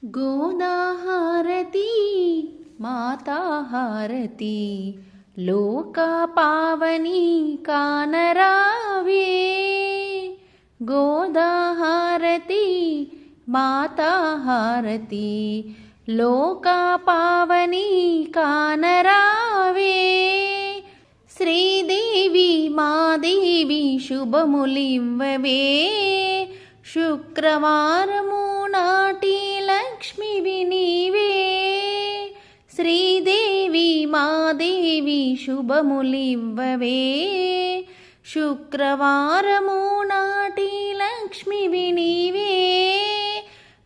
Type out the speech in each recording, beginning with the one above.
गोदाहारती माताहारती लोकापावनी कानरावे। गोदाहारती माताहारती लोकापावनी कानरावे। श्रीदेवी मादेवी शुभमुलिव्ववे। शुक्रवारमु नाटी लक्ष्मीवि नीवे। श्रीदेवी मादेवी शुभमुलिव्ववे। शुक्रवारमु नाटी लक्ष्मीवि नीवे।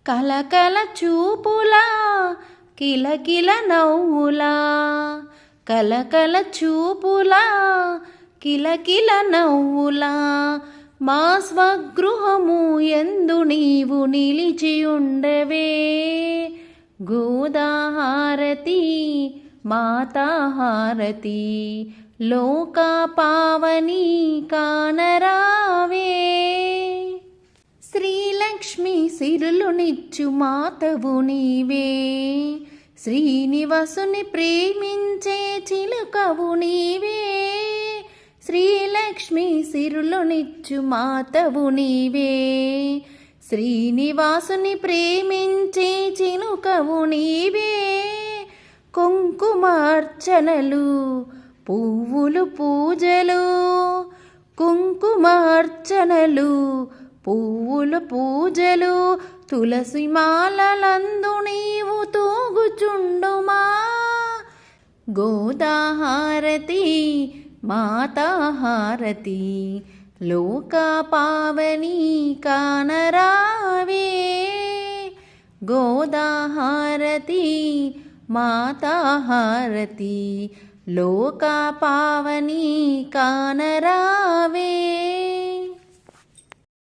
కలకల చూపులా కిలకిల నవ్వులా కలకల చూపులా కిలకిల నవ్వులా మా స్వగృహము యందు నీవు నిలిచియుండవే। గోదాహారతి మాతాహారతి లోకపావని కానరావే। శ్రీలక్ష్మి సిరులునిచ్చు మాతవు నీవే। శ్రీనివాసుని ప్రేమించే చిలుకవు నీవే। శ్రీలక్ష్మి సిరులునిచ్చు మాతవు నీవే। శ్రీనివాసుని ప్రేమించే చిలుకవు నీవే। కుంకుమార్చనలు పువ్వులు పూజలు కుంకుమార్చనలు పువ్వులు పూజలు తులసి మాలలందు నీవు తూగుచుండుమా। గోదాహారతి మాతాహారతి లోకపావని కానరావే। గోదాహారతి మాతాహారతి లోకపావని కానరావే।